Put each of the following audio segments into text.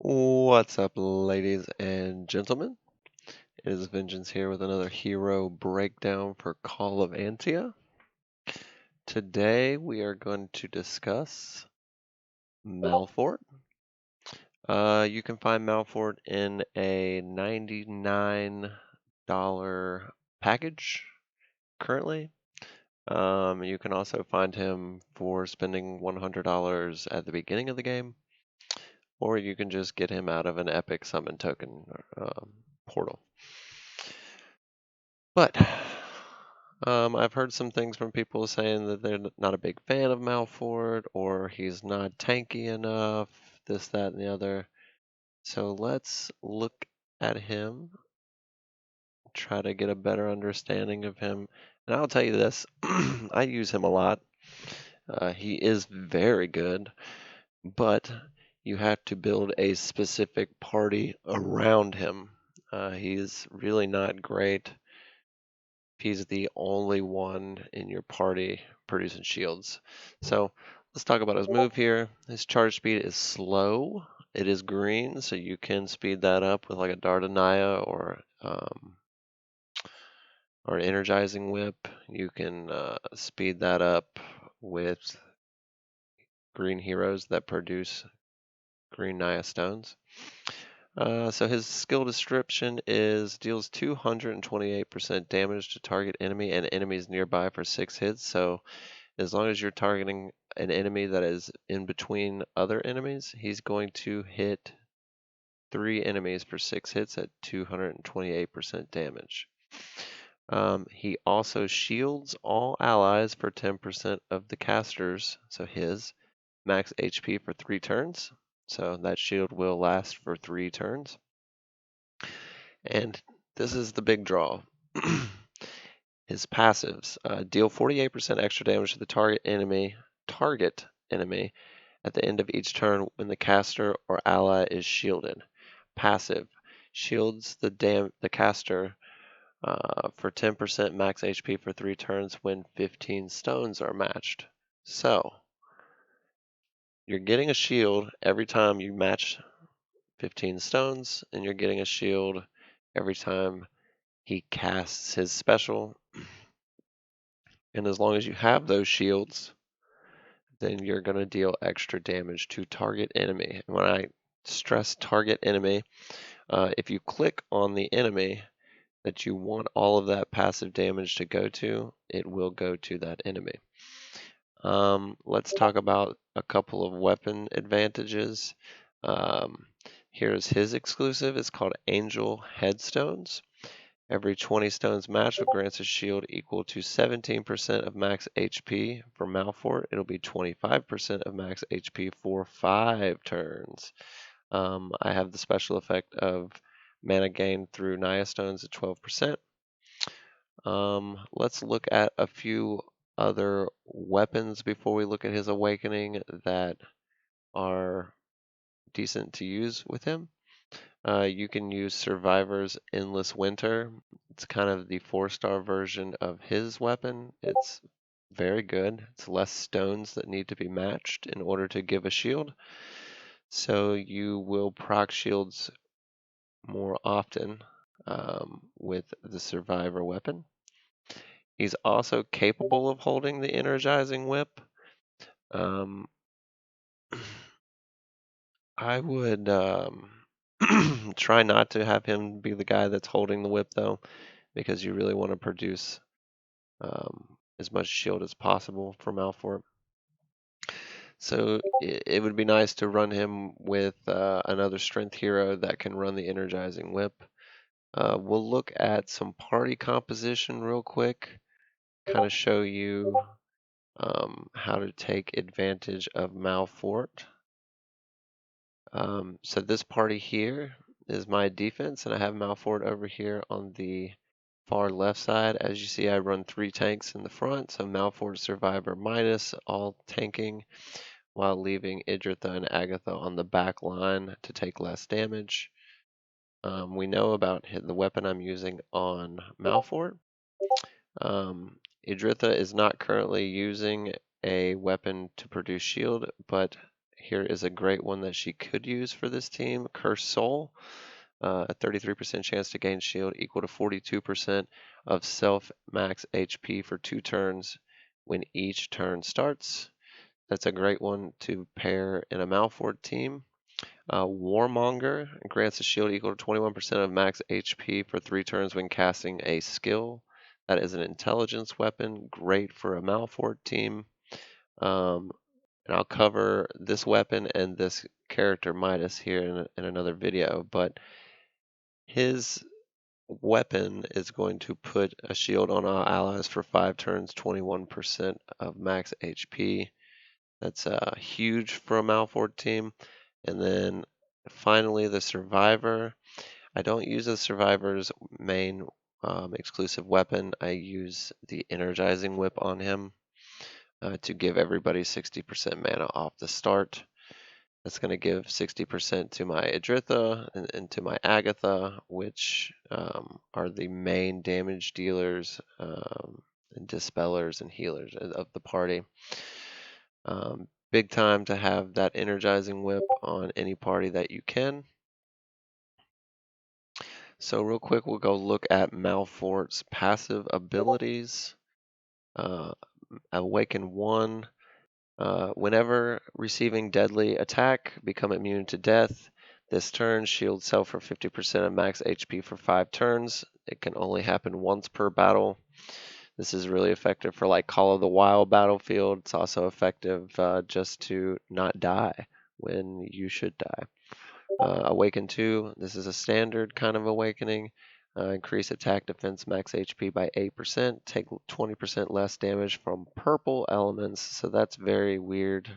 What's up, ladies and gentlemen? It is Vengeance here with another hero breakdown for Call of Antia. Today we are going to discuss Malfort. You can find Malfort in a $99 package currently. You can also find him for spending $100 at the beginning of the game, or you can just get him out of an epic summon token portal. But I've heard some things from people saying that they're not a big fan of Malfort, or he's not tanky enough, this, that, and the other. So let's look at him, try to get a better understanding of him. And I'll tell you this, I use him a lot. He is very good, but you have to build a specific party around him. He's really not great. He's the only one in your party producing shields. So let's talk about his move here. His charge speed is slow. It is green, so you can speed that up with like a Dart of Naya or energizing whip. You can speed that up with green heroes that produce green Naya Stones. So his skill description is deals 228% damage to target enemy and enemies nearby for 6 hits. So as long as you're targeting an enemy that is in between other enemies, he's going to hit 3 enemies for 6 hits at 228% damage. He also shields all allies for 10% of the casters, so his max HP for 3 turns. So that shield will last for 3 turns. And this is the big draw. His passives deal 48% extra damage to the target enemy at the end of each turn when the caster or ally is shielded. Passive shields the caster for 10% max HP for 3 turns when 15 stones are matched. So you're getting a shield every time you match 15 stones, and you're getting a shield every time he casts his special. And as long as you have those shields, then you're going to deal extra damage to target enemy. When I stress target enemy, if you click on the enemy that you want all of that passive damage to go to, it will go to that enemy. Let's talk about a couple of weapon advantages. Here's his exclusive. It's called Angel Headstones. Every 20 stones matched grants a shield equal to 17% of max HP for Malfort. It'll be 25% of max HP for 5 turns. I have the special effect of mana gain through Naya Stones at 12%. Let's look at a few other weapons before we look at his awakening that are decent to use with him. You can use Survivor's Endless Winter. It's kind of the 4-star version of his weapon. It's very good. It's less stones that need to be matched in order to give a shield. So you will proc shields more often with the Survivor weapon. He's also capable of holding the Energizing Whip. I would try not to have him be the guy that's holding the whip, though, because you really want to produce as much shield as possible for Malfort. So it would be nice to run him with another strength hero that can run the Energizing Whip. We'll look at some party composition real quick, kind of show you how to take advantage of Malfort. So this party here is my defense, and I have Malfort over here on the far left side. As you see, I run 3 tanks in the front, so Malfort, Survivor, Midas, all tanking, while leaving Idritha and Agatha on the back line to take less damage. We know about the weapon I'm using on Malfort. Idritha is not currently using a weapon to produce shield, but here is a great one that she could use for this team. Cursed Soul, a 33% chance to gain shield equal to 42% of self max HP for 2 turns when each turn starts. That's a great one to pair in a Malfort team. Warmonger grants a shield equal to 21% of max HP for 3 turns when casting a skill. That is an intelligence weapon, great for a Malfort team. And I'll cover this weapon and this character Midas here in another video, but his weapon is going to put a shield on our allies for 5 turns, 21% of max HP. That's huge for a Malfort team. And then finally, the Survivor. I don't use the Survivor's main exclusive weapon. I use the Energizing Whip on him to give everybody 60% mana off the start. That's going to give 60% to my Idritha and to my Agatha, which are the main damage dealers and dispellers and healers of the party. Big time to have that Energizing Whip on any party that you can. So real quick, we'll go look at Malfort's passive abilities. Awaken 1. Whenever receiving deadly attack, become immune to death. This turn, shield self for 50% of max HP for 5 turns. It can only happen once per battle. This is really effective for like Call of the Wild battlefield. It's also effective just to not die when you should die. Awaken 2, this is a standard kind of awakening. Increase attack defense max HP by 8%. Take 20% less damage from purple elements. So that's very weird.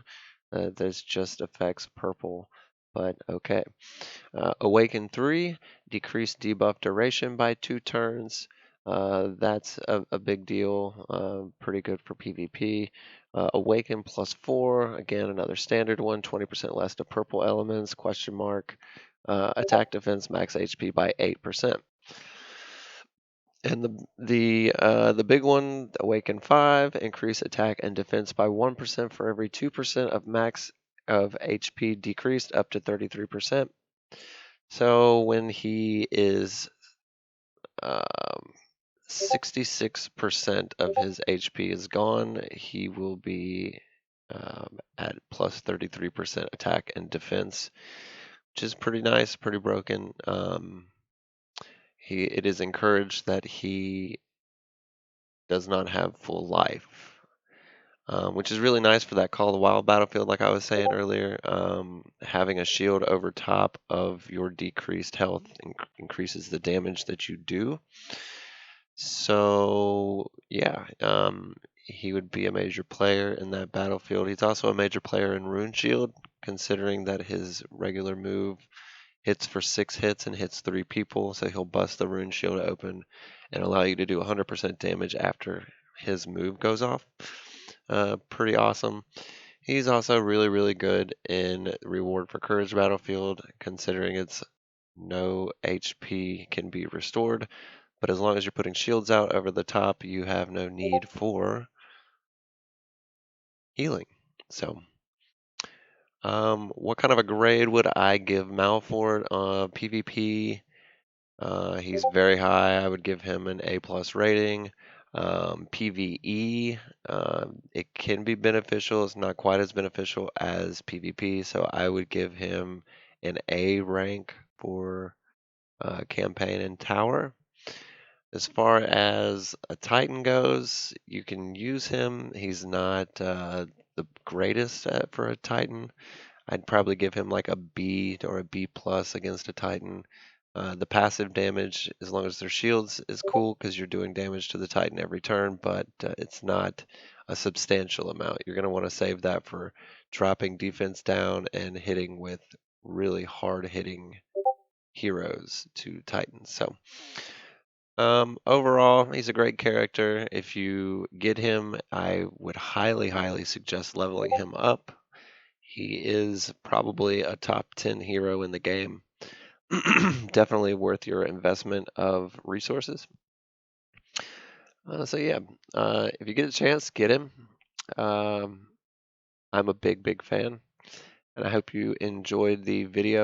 There's just affects purple, but okay. Awaken 3, decrease debuff duration by 2 turns. That's a big deal. Pretty good for PvP. Awaken +4, again another standard one. 20% less to purple elements. Question mark. Attack defense max HP by 8%. And the big one, Awaken 5, increase attack and defense by 1% for every 2% of max of HP decreased up to 33%. So when he is 66% of his HP is gone, he will be at plus 33% attack and defense, which is pretty nice, pretty broken. It is encouraged that he does not have full life, which is really nice for that Call of the Wild battlefield, like I was saying earlier. Having a shield over top of your decreased health increases the damage that you do. So, yeah, he would be a major player in that battlefield. He's also a major player in Rune Shield, considering that his regular move hits for 6 hits and hits 3 people, so he'll bust the Rune Shield open and allow you to do 100% damage after his move goes off. Pretty awesome. He's also really, really good in Reward for Courage battlefield, considering it's no HP can be restored. But as long as you're putting shields out over the top, you have no need for healing. So, what kind of a grade would I give Malfort? PvP, he's very high. I would give him an A+ rating. PvE, it can be beneficial. It's not quite as beneficial as PvP, so I would give him an A rank for campaign and tower. As far as a Titan goes, you can use him. He's not the greatest for a Titan. I'd probably give him like a B or a B+ against a Titan. The passive damage, as long as their shields, is cool because you're doing damage to the Titan every turn, but it's not a substantial amount. You're going to want to save that for dropping defense down and hitting with really hard-hitting heroes to Titans. So overall, he's a great character. If you get him, I would highly, highly suggest leveling him up. He is probably a top 10 hero in the game. Definitely worth your investment of resources. So yeah, if you get a chance, get him. I'm a big, big fan. and I hope you enjoyed the video.